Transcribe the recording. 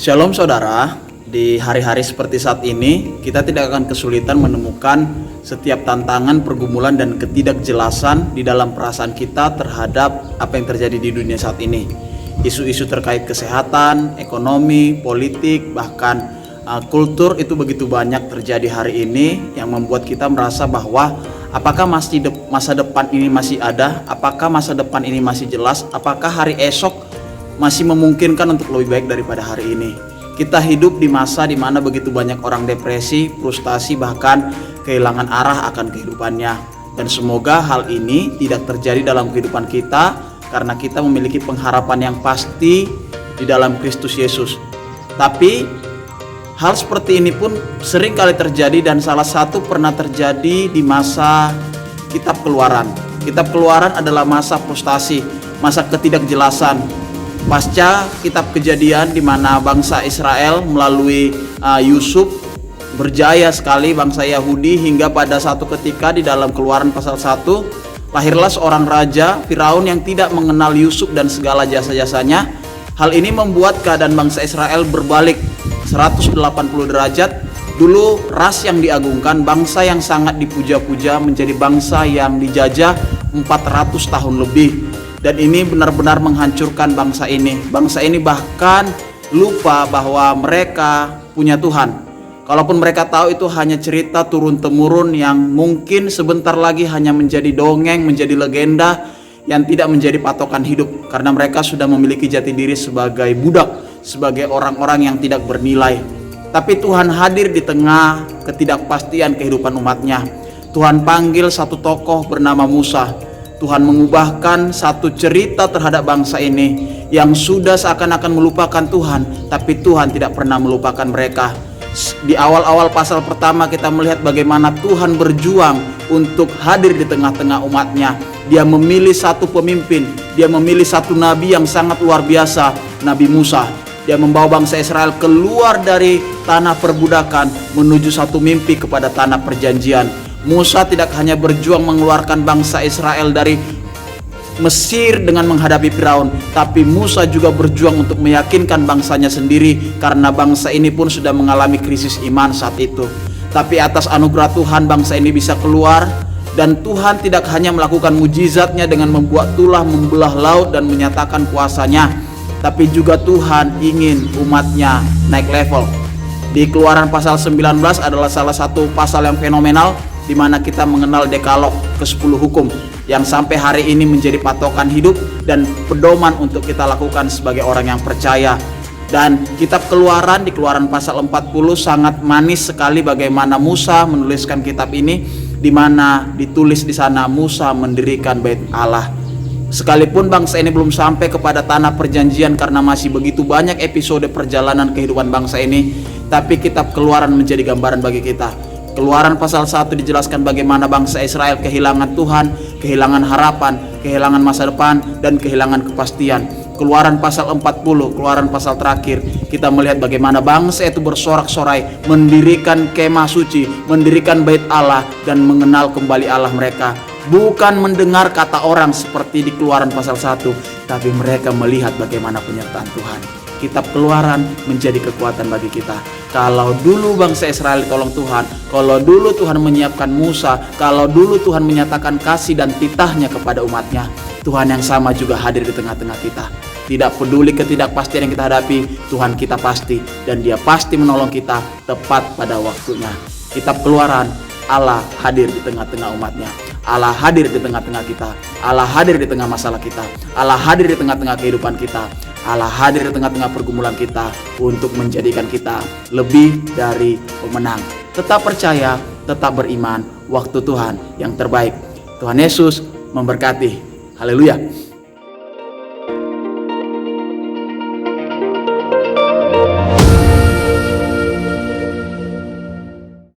Shalom saudara, di hari-hari seperti saat ini kita tidak akan kesulitan menemukan setiap tantangan, pergumulan dan ketidakjelasan di dalam perasaan kita terhadap apa yang terjadi di dunia saat ini. Isu-isu terkait kesehatan, ekonomi, politik, bahkan kultur itu begitu banyak terjadi hari ini yang membuat kita merasa bahwa apakah masa depan ini masih ada, apakah masa depan ini masih jelas, apakah hari esok masih memungkinkan untuk lebih baik daripada hari ini. Kita hidup di masa di mana begitu banyak orang depresi, frustasi, bahkan kehilangan arah akan kehidupannya. Dan semoga hal ini tidak terjadi dalam kehidupan kita karena kita memiliki pengharapan yang pasti di dalam Kristus Yesus. Tapi hal seperti ini pun sering kali terjadi dan salah satu pernah terjadi di masa Kitab Keluaran. Kitab Keluaran adalah masa frustasi, masa ketidakjelasan. Pasca kitab Kejadian di mana bangsa Israel melalui Yusuf berjaya sekali bangsa Yahudi hingga pada satu ketika di dalam Keluaran pasal 1 lahirlah seorang raja Firaun yang tidak mengenal Yusuf dan segala jasa-jasanya. Hal ini membuat keadaan bangsa Israel berbalik 180 derajat. Dulu ras yang diagungkan, bangsa yang sangat dipuja-puja menjadi bangsa yang dijajah 400 tahun lebih. Dan ini benar-benar menghancurkan bangsa ini. Bangsa ini bahkan lupa bahwa mereka punya Tuhan. Kalaupun mereka tahu itu hanya cerita turun-temurun yang mungkin sebentar lagi hanya menjadi dongeng, menjadi legenda yang tidak menjadi patokan hidup. Karena mereka sudah memiliki jati diri sebagai budak, sebagai orang-orang yang tidak bernilai. Tapi Tuhan hadir di tengah ketidakpastian kehidupan umatnya. Tuhan panggil satu tokoh bernama Musa. Tuhan mengubahkan satu cerita terhadap bangsa ini yang sudah seakan-akan melupakan Tuhan, tapi Tuhan tidak pernah melupakan mereka. Di awal-awal pasal pertama kita melihat bagaimana Tuhan berjuang untuk hadir di tengah-tengah umatnya. Dia memilih satu pemimpin, dia memilih satu nabi yang sangat luar biasa, Nabi Musa. Dia membawa bangsa Israel keluar dari tanah perbudakan menuju satu mimpi kepada tanah perjanjian. Musa tidak hanya berjuang mengeluarkan bangsa Israel dari Mesir dengan menghadapi Firaun, tapi Musa juga berjuang untuk meyakinkan bangsanya sendiri karena bangsa ini pun sudah mengalami krisis iman saat itu. Tapi atas anugerah Tuhan bangsa ini bisa keluar, dan Tuhan tidak hanya melakukan mujizatnya dengan membuat tulah membelah laut dan menyatakan kuasanya, tapi juga Tuhan ingin umatnya naik level. Di Keluaran pasal 19 adalah salah satu pasal yang fenomenal di mana kita mengenal dekalog ke-10 hukum yang sampai hari ini menjadi patokan hidup dan pedoman untuk kita lakukan sebagai orang yang percaya. Dan kitab Keluaran di Keluaran pasal 40 sangat manis sekali bagaimana Musa menuliskan kitab ini, di mana ditulis di sana Musa mendirikan bait Allah. Sekalipun bangsa ini belum sampai kepada tanah perjanjian karena masih begitu banyak episode perjalanan kehidupan bangsa ini, tapi kitab Keluaran menjadi gambaran bagi kita. Keluaran pasal 1 dijelaskan bagaimana bangsa Israel kehilangan Tuhan, kehilangan harapan, kehilangan masa depan, dan kehilangan kepastian. Keluaran pasal 40, Keluaran pasal terakhir, kita melihat bagaimana bangsa itu bersorak-sorai, mendirikan kemah suci, mendirikan bait Allah, dan mengenal kembali Allah mereka. Bukan mendengar kata orang seperti di Keluaran pasal 1, tapi mereka melihat bagaimana penyertaan Tuhan. Kitab Keluaran menjadi kekuatan bagi kita. Kalau dulu bangsa Israel ditolong Tuhan, kalau dulu Tuhan menyiapkan Musa, kalau dulu Tuhan menyatakan kasih dan titahnya kepada umatnya, Tuhan yang sama juga hadir di tengah-tengah kita. Tidak peduli ketidakpastian yang kita hadapi, Tuhan kita pasti, dan Dia pasti menolong kita tepat pada waktunya. Kitab Keluaran, Allah hadir di tengah-tengah umatnya. Allah hadir di tengah-tengah kita. Allah hadir di tengah masalah kita. Allah hadir di tengah-tengah kehidupan kita. Allah hadir di tengah-tengah pergumulan kita untuk menjadikan kita lebih dari pemenang. Tetap percaya, tetap beriman. Waktu Tuhan yang terbaik. Tuhan Yesus memberkati. Haleluya.